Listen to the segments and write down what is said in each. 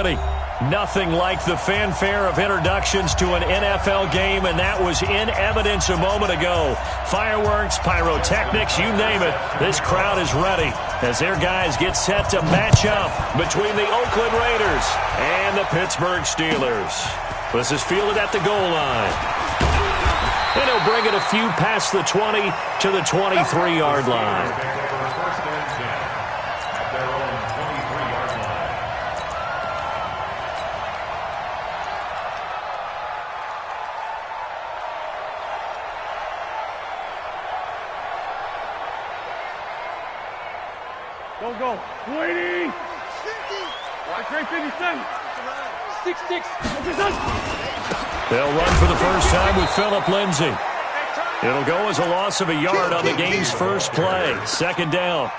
ready. Nothing like the fanfare of introductions to an NFL game, and that was in evidence a moment ago. Fireworks, pyrotechnics, you name it. This crowd is ready as their guys get set to match up between the Oakland Raiders and the Pittsburgh Steelers. This is fielded at the goal line. And he'll bring it a few past the 20 to the 23-yard line. Go. 20. Watch right 57. 6-6. They'll run for the first time with Phillip Lindsay. It'll go as a loss of a yard on the game's first play. Second down.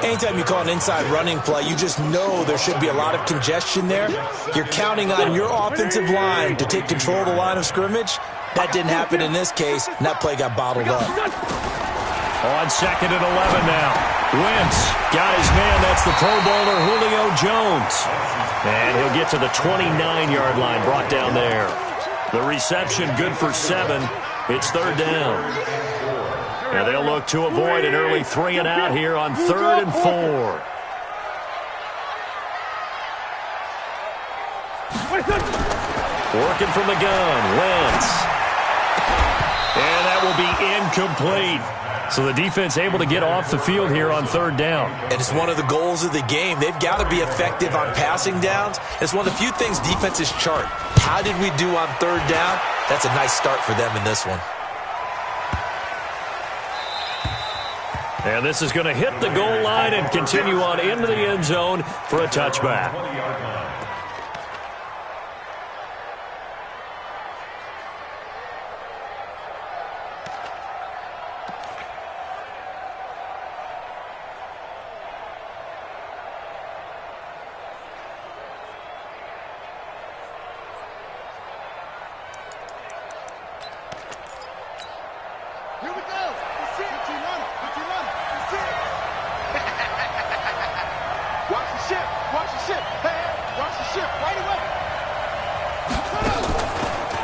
Anytime you call an inside running play, you just know there should be a lot of congestion there. You're counting on your offensive line to take control of the line of scrimmage. That didn't happen in this case, and that play got bottled up. On second and 11 now. Wentz got his man. That's the Pro Bowler Julio Jones. And he'll get to the 29-yard line, brought down there. The reception good for 7. It's third down. And they'll look to avoid an early 3 and out here on 3rd and 4. Working from the gun, Wentz. And that will be incomplete. So the defense able to get off the field here on 3rd down. And it's one of the goals of the game. They've got to be effective on passing downs. It's one of the few things defenses chart. How did we do on 3rd down? That's a nice start for them in this one. And this is going to hit the goal line and continue on into the end zone for a touchback.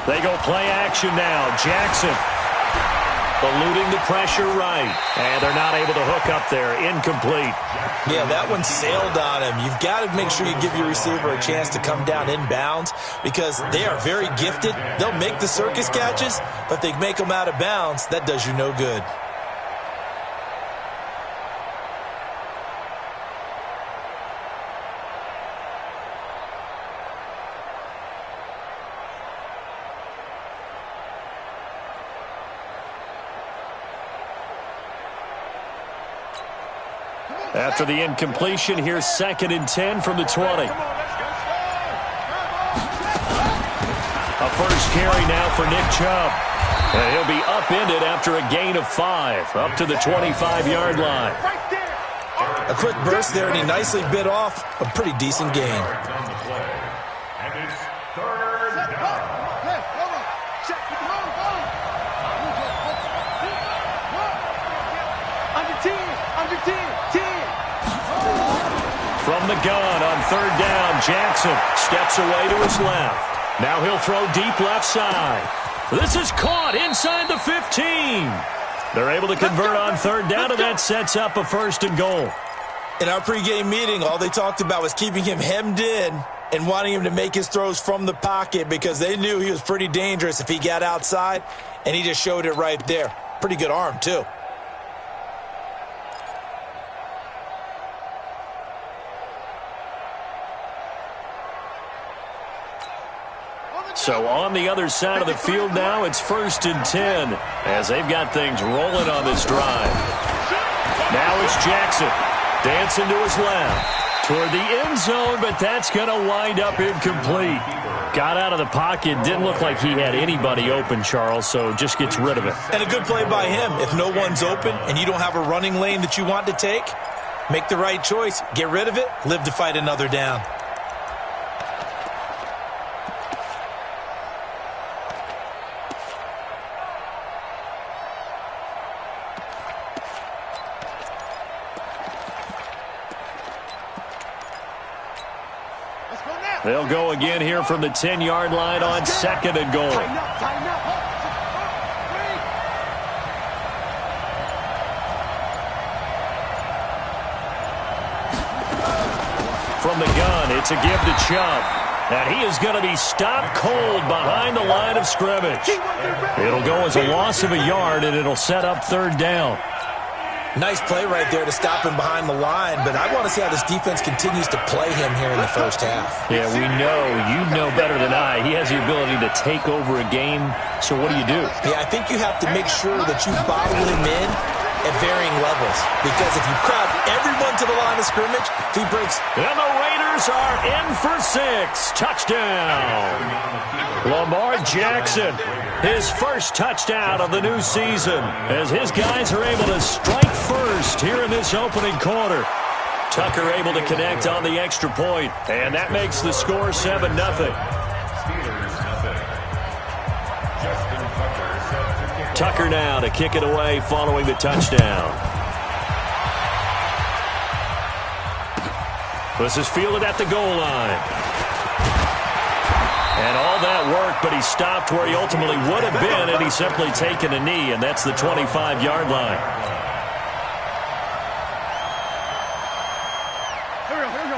They go play action now. Jackson eluding the pressure right. And they're not able to hook up there. Incomplete. Yeah, that one sailed on him. You've got to make sure you give your receiver a chance to come down inbounds because they are very gifted. They'll make the circus catches, but they make them out of bounds. That does you no good. After the incompletion, here's 2nd and 10 from the 20. A first carry now for Nick Chubb. And he'll be upended after a gain of 5, up to the 25-yard line. A quick burst there, and he nicely bit off a pretty decent gain. From the gun on 3rd down, Jackson steps away to his left. Now he'll throw deep left side. This is caught inside the 15. They're able to convert on 3rd down, and that sets up a 1st and goal. In our pregame meeting, all they talked about was keeping him hemmed in and wanting him to make his throws from the pocket because they knew he was pretty dangerous if he got outside, and he just showed it right there. Pretty good arm, too. So on the other side of the field now, it's 1st and 10 as they've got things rolling on this drive. Now it's Jackson dancing to his left toward the end zone, but that's going to wind up incomplete. Got out of the pocket, didn't look like he had anybody open, Charles, so just gets rid of it. And a good play by him. If no one's open and you don't have a running lane that you want to take, make the right choice. Get rid of it, live to fight another down. They'll go again here from the 10-yard line on 2nd and goal. From the gun, it's a give to Chubb. And he is going to be stopped cold behind the line of scrimmage. It'll go as a loss of a yard, and it'll set up 3rd down. Nice play right there to stop him behind the line, but I want to see how this defense continues to play him here in the first half. Yeah, we know. You know better than I. He has the ability to take over a game, so what do? Yeah, I think you have to make sure that you bottle him in at varying levels, because if you crowd everyone to the line of scrimmage, if he breaks... And the Raiders are in for 6. Touchdown. Lamar Jackson, his first touchdown of the new season, as his guys are able to strike first here in this opening quarter. Tucker able to connect on the extra point, and that makes the score 7-0. Tucker now to kick it away following the touchdown. This is fielded at the goal line. And all that work, but he stopped where he ultimately would have been, and he's simply taken a knee, and that's the 25-yard line.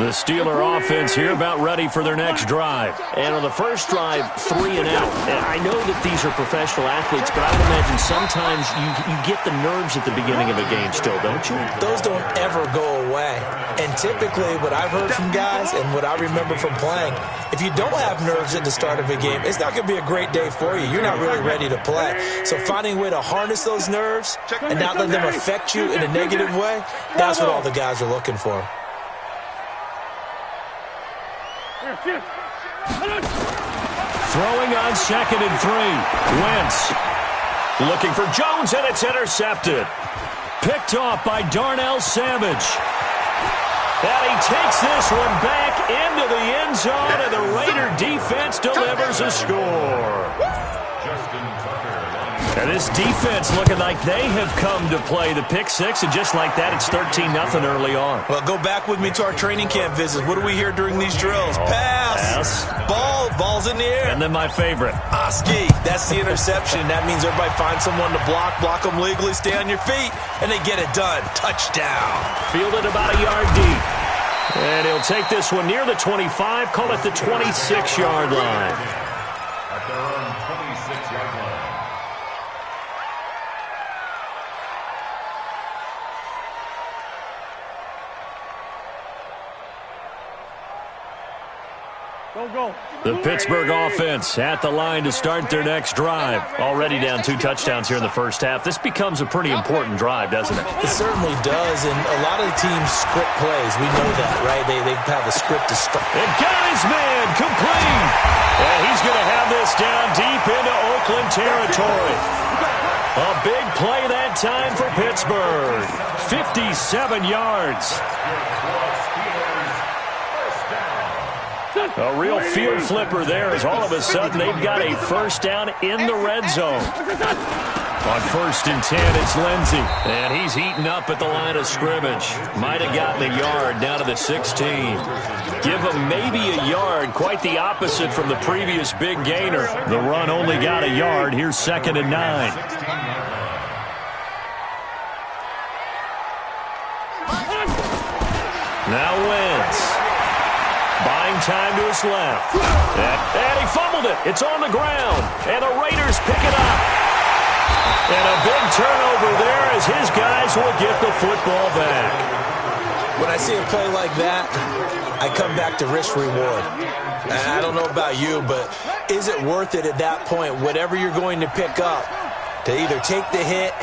The Steeler offense here about ready for their next drive. And on the first drive, 3 and out. And I know that these are professional athletes, but I would imagine sometimes you get the nerves at the beginning of a game still, don't you? Those don't ever go away. And typically what I've heard from guys and what I remember from playing, if you don't have nerves at the start of a game, it's not going to be a great day for you. You're not really ready to play. So finding a way to harness those nerves and not let them affect you in a negative way, that's what all the guys are looking for. Throwing on 2nd and 3. Wentz looking for Jones, and it's intercepted. Picked off by Darnell Savage. And he takes this one back into the end zone, and the Raider defense delivers a score. And this defense looking like they have come to play the pick 6, and just like that, it's 13-0 early on. Well, go back with me to our training camp visits. What do we hear during these drills? Pass. Ball's in the air. And then my favorite. Oski, that's the interception. That means everybody finds someone to block them legally, stay on your feet, and they get it done. Touchdown. Fielded about a yard deep. And he'll take this one near the 25, call it the 26-yard line. At their own 26-yard line. Go. The Pittsburgh offense at the line to start their next drive. Already down 2 touchdowns here in the first half. This becomes a pretty important drive, doesn't it? It certainly does, and a lot of the teams script plays. We know that, right? They have a script to start. And got his man complete. And he's going to have this down deep into Oakland territory. A big play that time for Pittsburgh. 57 yards. A real field flipper there, as all of a sudden they've got a first down in the red zone. On 1st and 10, it's Lindsey. And he's heating up at the line of scrimmage. Might have gotten a yard down to the 16. Give him maybe a yard. Quite the opposite from the previous big gainer. The run only got a yard. Here's 2nd and 9. Now Wentz. Buying time to his left. And he fumbled it. It's on the ground. And the Raiders pick it up. And a big turnover there as his guys will get the football back. When I see a play like that, I come back to risk-reward. I don't know about you, but is it worth it at that point, whatever you're going to pick up, to either take the hit,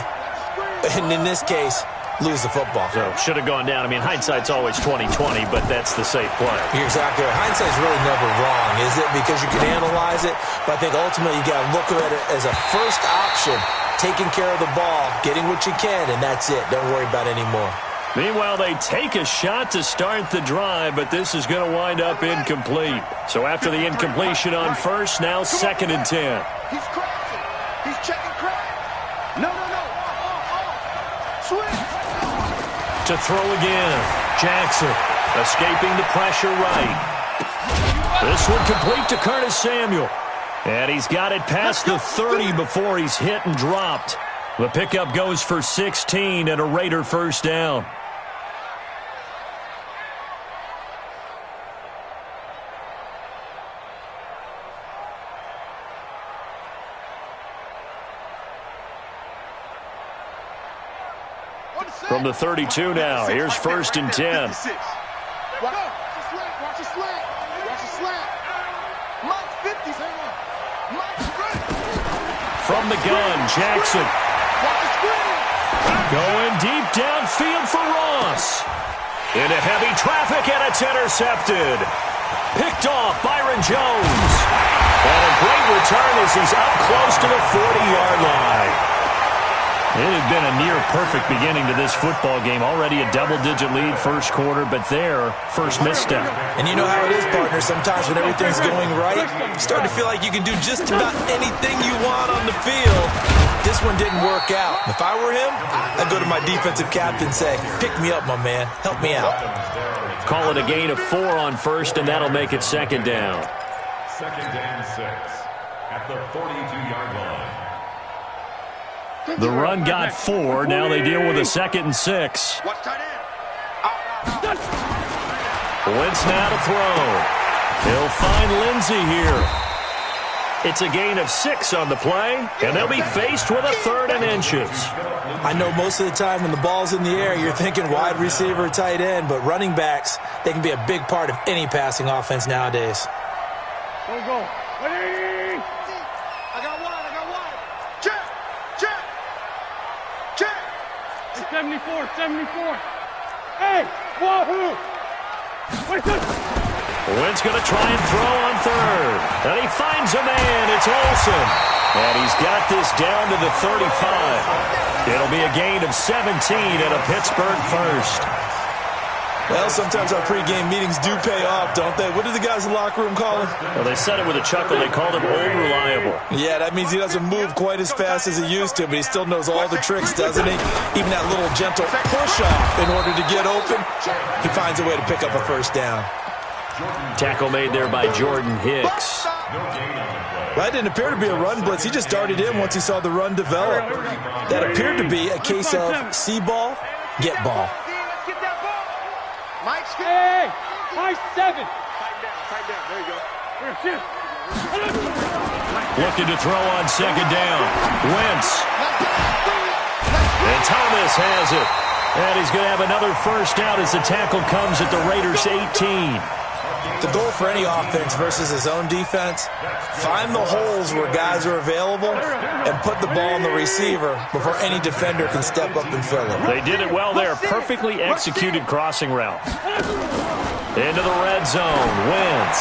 and in this case, lose the football? So, should have gone down. I mean, hindsight's always 20/20, but that's the safe play. You're exactly right. Hindsight's really never wrong, is it? Because you can analyze it, but I think ultimately you got to look at it as a first option, taking care of the ball, getting what you can, and that's it. Don't worry about it anymore. Meanwhile, they take a shot to start the drive, but this is going to wind up incomplete. So after the incompletion on 1st, now 2nd and 10. He's crashing. He's checking crash. No. Switch. To throw again. Jackson escaping the pressure right. This one complete to Curtis Samuel. And he's got it past the 30 before he's hit and dropped. The pickup goes for 16 and a Raider first down. From the 32 now, here's 1st and 10. Watch the slant. Watch the slant. Mike's 50. Mike's straight. From the gun, Jackson. Watch the screen. Going deep downfield for Ross. Into heavy traffic, and it's intercepted. Picked off Byron Jones. And a great return as he's up close to the 40-yard line. It had been a near-perfect beginning to this football game. Already a double-digit lead first quarter, but their first misstep. And you know how it is, partner. Sometimes when everything's going right, you start to feel like you can do just about anything you want on the field. This one didn't work out. If I were him, I'd go to my defensive captain and say, pick me up, my man. Help me out. Call it a gain of 4 on first, and that'll make it 2nd down. 2nd and 6 at the 42-yard line. The run got 4. Now they deal with a 2nd and 6. Watch tight end. Wentz now to throw. He'll find Lindsey here. It's a gain of 6 on the play, and they'll be faced with a 3rd and inches. I know most of the time when the ball's in the air, you're thinking wide receiver, tight end, but running backs, they can be a big part of any passing offense nowadays. Go. Ready? I got one. Check. 74. Hey, wahoo! Wait, Wentz going to try and throw on 3rd. And he finds a man. It's Olsen. And he's got this down to the 35. It'll be a gain of 17 and a Pittsburgh first. Well, sometimes our pregame meetings do pay off, don't they? What did the guys in the locker room call him? Well, they said it with a chuckle. They called him Old Reliable. Yeah, that means he doesn't move quite as fast as he used to, but he still knows all the tricks, doesn't he? Even that little gentle push-off in order to get open, he finds a way to pick up a first down. Tackle made there by Jordan Hicks. That didn't appear to be a run blitz. He just darted in once he saw the run develop. That appeared to be a case of see ball, get ball. Mike's good. Hey, Mike's 7. Tight down. There you go. Looking to throw on 2nd down. Wentz. And Thomas has it. And he's going to have another first down as the tackle comes at the Raiders' 18. The goal for any offense versus his own defense, find the holes where guys are available and put the ball on the receiver before any defender can step up and fill it. They did it well there. Perfectly executed crossing route. Into the red zone. Wentz.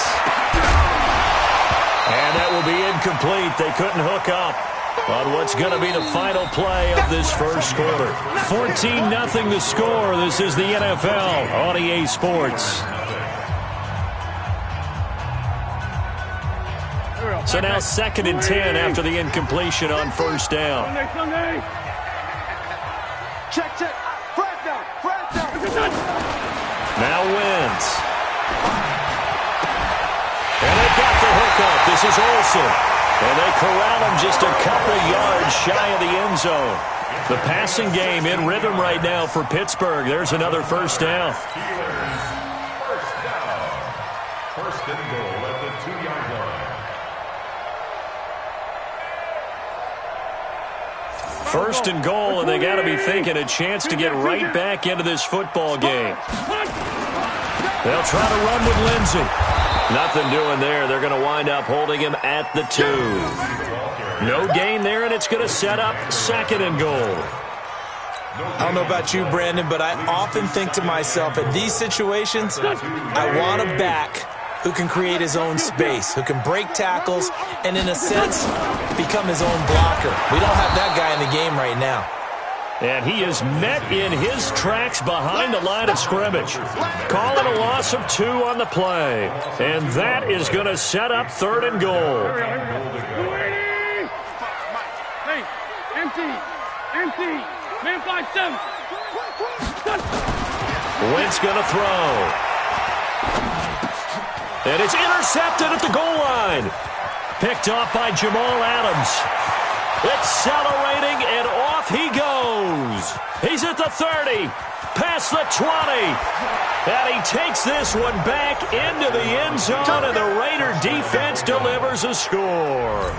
And that will be incomplete. They couldn't hook up on what's going to be the final play of this first quarter. 14-0 the score. This is the NFL on EA Sports. So now 2nd and 10 after the incompletion on first down. Sunday. Check. Flag down. Now Wentz. And they've got the hookup. This is Olsen. And they corral him just a couple yards shy of the end zone. The passing game in rhythm right now for Pittsburgh. There's another first down. First and goal at the 2-yard line. First and goal, and they got to be thinking a chance to get right back into this football game. They'll try to run with Lindsey. Nothing doing there. They're going to wind up holding him at the 2. No gain there, and it's going to set up 2nd and goal. I don't know about you, Brandon, but I often think to myself, in these situations, I want a back who can create his own space, who can break tackles, and in a sense, become his own blocker. We don't have that guy in the game right now. And he is met in his tracks behind the line of scrimmage. Call it a loss of 2 on the play. And that is going to set up 3rd and goal. Hey, empty. Man 5-7. Wentz going to throw. And it's intercepted at the goal line. Picked off by Jamal Adams. Accelerating, and off he goes. He's at the 30, past the 20. And he takes this one back into the end zone, and the Raider defense delivers a score.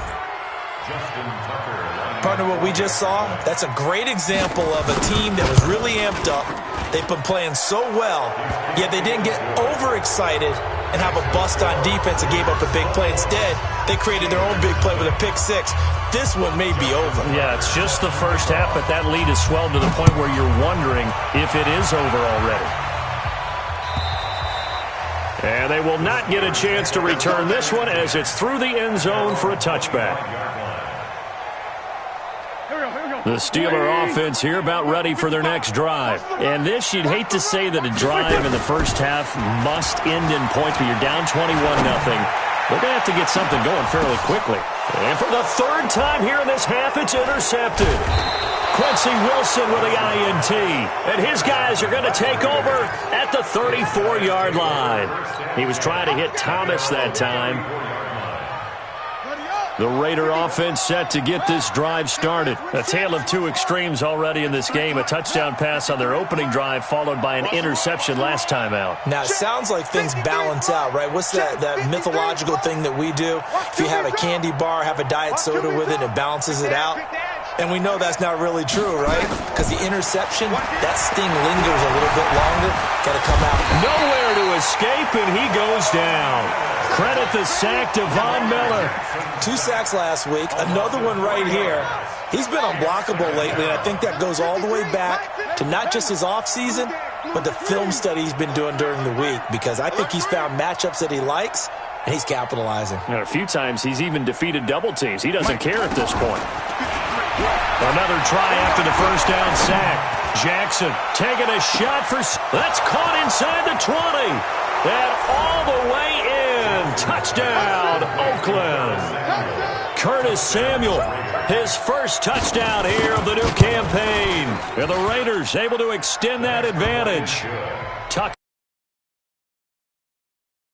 Partner, what we just saw, that's a great example of a team that was really amped up. They've been playing so well, yet they didn't get overexcited and have a bust on defense and gave up a big play. Instead, they created their own big play with a pick six. This one may be over. Yeah, it's just the first half, but that lead has swelled to the point where you're wondering if it is over already. And they will not get a chance to return this one as it's through the end zone for a touchback. The Steeler offense here about ready for their next drive. And this, you'd hate to say that a drive in the first half must end in points, but you're down 21-0. They're going to have to get something going fairly quickly. And for the third time here in this half, it's intercepted. Quincy Wilson with the INT. And his guys are going to take over at the 34-yard line. He was trying to hit Thomas that time. The Raider offense set to get this drive started. A tale of two extremes already in this game. A touchdown pass on their opening drive followed by an interception last time out. Now, it sounds like things balance out, right? What's that mythological thing that we do? If you have a candy bar, have a diet soda with it, it balances it out. And we know that's not really true, right? Because the interception, that sting lingers a little bit longer. Got to come out. Nowhere to escape, and he goes down. Credit the sack to Von Miller. 2 sacks last week, another one right here. He's been unblockable lately, and I think that goes all the way back to not just his offseason, but the film study he's been doing during the week, because I think he's found matchups that he likes, and he's capitalizing. And a few times he's even defeated double teams. He doesn't care at this point. Another try after the first down sack. Jackson taking a shot for... That's caught inside the 20. And all the way in. Touchdown, Oakland. Curtis Samuel, his first touchdown here of the new campaign. And the Raiders able to extend that advantage.